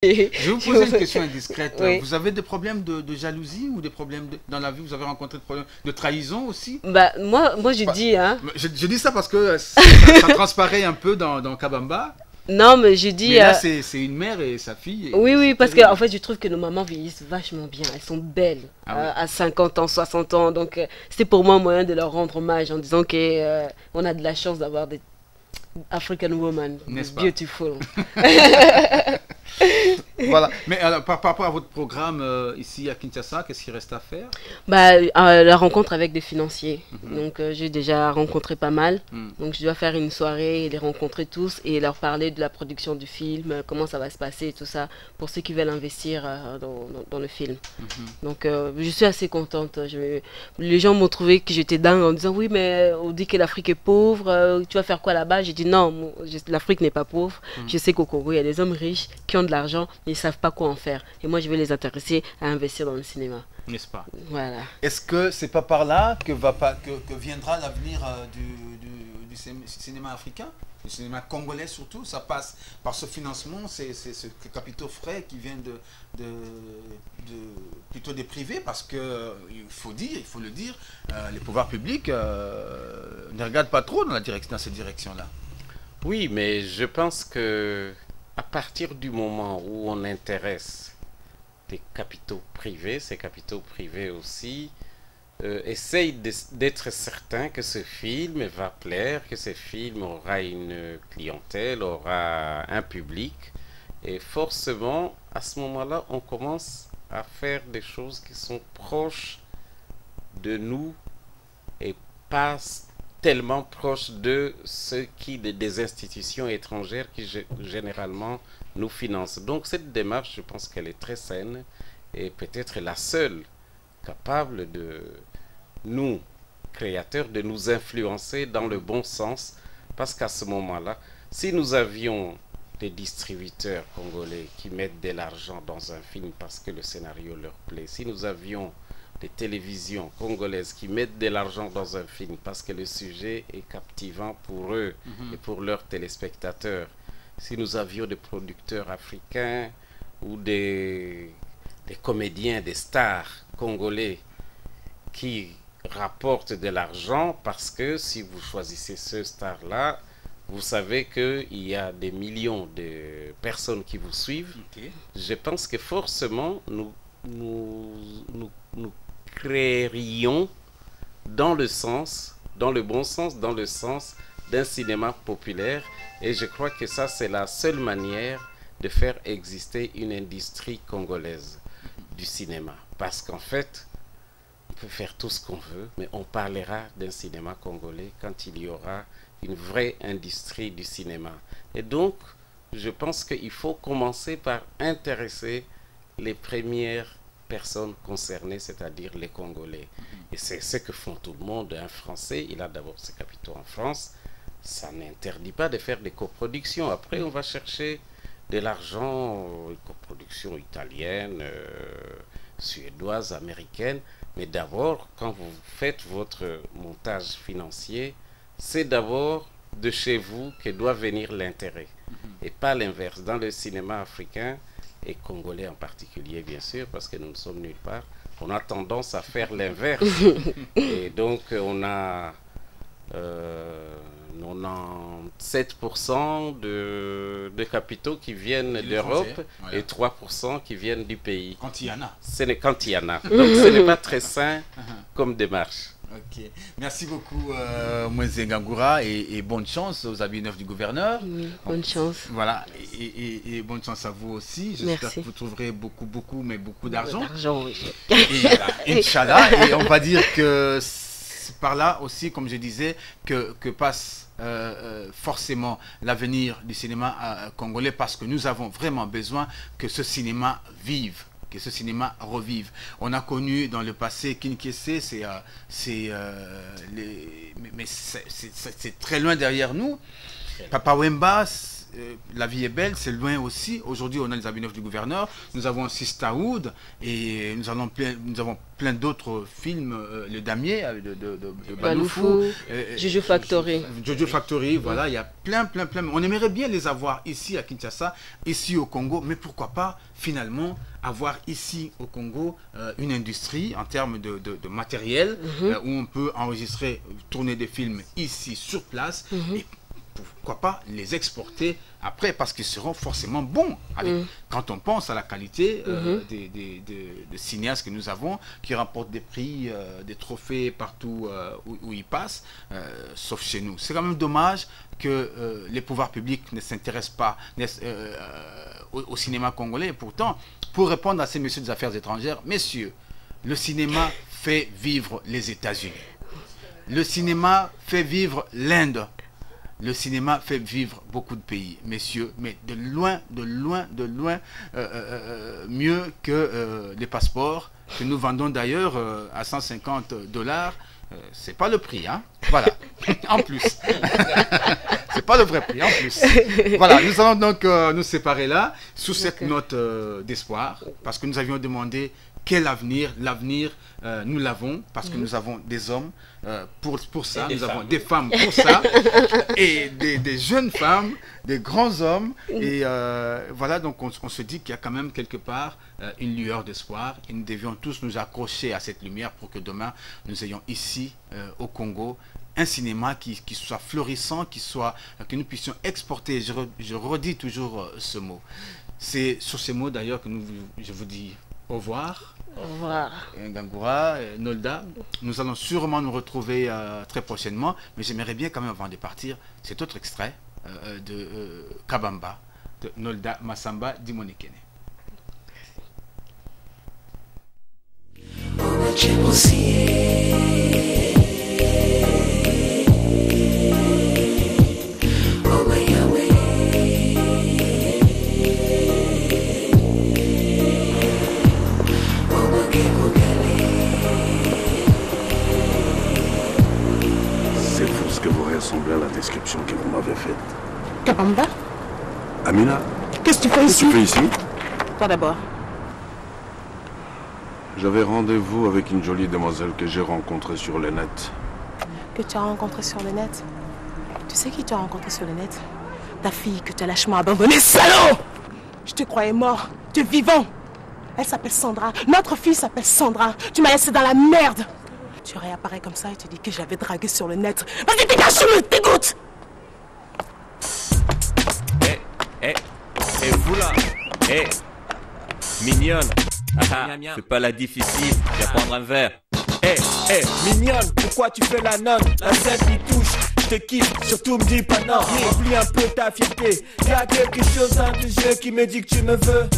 Je vais vous poser une question indiscrète. Oui. Vous avez des problèmes de jalousie ou des problèmes dans la vie? Vous avez rencontré des problèmes de trahison aussi? Bah, moi, je Pas- dis, hein. je dis ça parce que ça transparaît un peu dans Kabamba. Non, mais je dis. Mais là, c'est une mère et sa fille. Oui, oui, c'est parce terrible. qu'en fait, je trouve que nos mamans vieillissent vachement bien. Elles sont belles Ah oui. à 50 ans, 60 ans. Donc, c'est pour moi un moyen de leur rendre hommage en disant que on a de la chance d'avoir des African women N'est-ce pas? beautiful. Voilà. Mais alors, par rapport à votre programme ici à Kinshasa, qu'est-ce qu'il reste à faire? Bah, la rencontre avec des financiers. Mhm. Donc, j'ai déjà rencontré pas mal. Hmm. Donc, je dois faire une soirée et les rencontrer tous et leur parler de la production du film, comment ça va se passer et tout ça, pour ceux qui veulent investir dans le film. Mhm. Donc, je suis assez contente. Les gens m'ont trouvé que j'étais dingue en disant oui, mais on dit que l'Afrique est pauvre, tu vas faire quoi là-bas? J'ai dit non, l'Afrique n'est pas pauvre. Je sais qu'au Congo, il y a des hommes riches qui ont de l'argent, mais ils savent pas quoi en faire. Et moi, je vais les intéresser à investir dans le cinéma. N'est-ce pas? Voilà. Est-ce que c'est pas par là que viendra l'avenir du cinéma africain, du cinéma congolais surtout? Ça passe par ce financement, c'est ce capitaux frais qui viennent plutôt des privés, parce que il faut le dire, les pouvoirs publics ne regardent pas trop dans cette direction-là. Oui, mais je pense que à partir du moment où on intéresse des capitaux privés, ces capitaux privés aussi essayent d'être certains que ce film va plaire, que ce film aura une clientèle, aura un public. Et forcément, à ce moment-là, on commence à faire des choses qui sont proches de nous et pas tellement proches de ceux qui, des institutions étrangères qui généralement nous financent. Donc cette démarche, je pense qu'elle est très saine et peut-être la seule capable de nous, créateurs, de nous influencer dans le bon sens, parce qu'à ce moment-là, si nous avions des distributeurs congolais qui mettent de l'argent dans un film parce que le scénario leur plaît, si nous avions des télévisions congolaises qui mettent de l'argent dans un film parce que le sujet est captivant pour eux et pour leurs téléspectateurs, si nous avions des producteurs africains ou des comédiens, des stars congolais qui rapportent de l'argent parce que si vous choisissez ce star-là, vous savez qu'il y a des millions de personnes qui vous suivent. Okay. Je pense que forcément, nous créerions dans le sens, dans le bon sens, dans le sens d'un cinéma populaire. Et je crois que ça, c'est la seule manière de faire exister une industrie congolaise du cinéma. Parce qu'en fait, on peut faire tout ce qu'on veut, mais on parlera d'un cinéma congolais quand il y aura une vraie industrie du cinéma. Et donc, je pense qu'il faut commencer par intéresser les premières personnes concernées, c'est-à-dire les Congolais. Et c'est ce que font tout le monde. Un Français, il a d'abord ses capitaux en France. Ça n'interdit pas de faire des coproductions. Après, on va chercher de l'argent, une coproduction italienne, suédoise, américaine. Mais d'abord, quand vous faites votre montage financier, c'est d'abord de chez vous que doit venir l'intérêt. Et pas l'inverse. Dans le cinéma africain, et congolais en particulier, bien sûr, parce que nous ne sommes nulle part, on a tendance à faire l'inverse. Et donc, on a 97% de capitaux qui viennent d'Europe voilà. et 3% qui viennent du pays. Quand il y en a. Quand il y en a. Donc, ce n'est pas très sain comme démarche. Ok. Merci beaucoup, Moïse Ngangura, et bonne chance aux habits neufs du gouverneur. Oui, bonne chance. Voilà, et bonne chance à vous aussi. J'espère Merci. que vous trouverez beaucoup d'argent. D'argent, oui. Et voilà, Inch'Allah. Et on va dire que c'est par là aussi, comme je disais, que passe forcément l'avenir du cinéma congolais, parce que nous avons vraiment besoin que ce cinéma vive, que ce cinéma revive. On a connu dans le passé Kinkessé, mais c'est très loin derrière nous. Papa Wemba, la vie est belle, c'est loin aussi. Aujourd'hui, on a les habits neufs du gouverneur, nous avons Sisterhood et nous avons plein d'autres films, Le Damier de Baloufou, Jojo Factory. Jojo Factory, voilà, il y a plein. On aimerait bien les avoir ici à Kinshasa, ici au Congo, mais pourquoi pas finalement avoir ici au Congo une industrie en termes de matériel où on peut enregistrer, tourner des films ici sur place et pourquoi pas les exporter après parce qu'ils seront forcément bons. Quand on pense à la qualité des cinéastes que nous avons qui remportent des prix, des trophées partout où ils passent, sauf chez nous. C'est quand même dommage que les pouvoirs publics ne s'intéressent pas au cinéma congolais. Et pourtant, pour répondre à ces messieurs des affaires étrangères, messieurs, le cinéma fait vivre les États-Unis. Le cinéma fait vivre l'Inde. Le cinéma fait vivre beaucoup de pays, messieurs, mais de loin, mieux que les passeports que nous vendons d'ailleurs à $150. C'est pas le prix, hein. Voilà, en plus. C'est pas le vrai prix, en plus. Voilà, nous allons donc nous séparer là, sous cette note d'espoir, parce que nous avions demandé quel avenir. L'avenir, nous l'avons, parce que nous avons des hommes pour ça, nous avons des femmes pour ça, et des jeunes femmes, des grands hommes, et voilà, donc on se dit qu'il y a quand même quelque part une lueur d'espoir, et nous devions tous nous accrocher à cette lumière pour que demain, nous ayons ici, au Congo, un cinéma qui soit florissant, que nous puissions exporter. Je redis toujours ce mot. C'est sur ces mots d'ailleurs que je vous dis au revoir. Au revoir. Ngangoura, Nolda. Nous allons sûrement nous retrouver très prochainement, mais j'aimerais bien quand même avant de partir cet autre extrait de Kabamba, de Nolda Massamba Dimonekene. C'est fou ce que vous ressemblez à la description que vous m'avez faite. Kabamba? Amina, Qu'est-ce que tu fais ici? tu fais ici? Toi d'abord. J'avais rendez-vous avec une jolie demoiselle que j'ai rencontrée sur le net. Que tu as rencontré sur le net? Tu sais qui tu as rencontré sur le net? Ta fille que tu as lâchement abandonnée, salaud! Je te croyais mort, tu es vivant. Elle s'appelle Sandra, notre fille s'appelle Sandra. Tu m'as laissé dans la merde. Tu réapparais comme ça et tu dis que j'avais dragué sur le net. Vas-y, dégage, je me dégoûte! Vous là, mignonne, fais pas la difficile, viens prendre un verre. Mignonne, pourquoi tu fais la nonne? La scène qui touche, je te kiffe, surtout me dis pas non. Oublie un peu ta fierté, y'a quelque chose dans tes yeux qui me dit que tu me veux.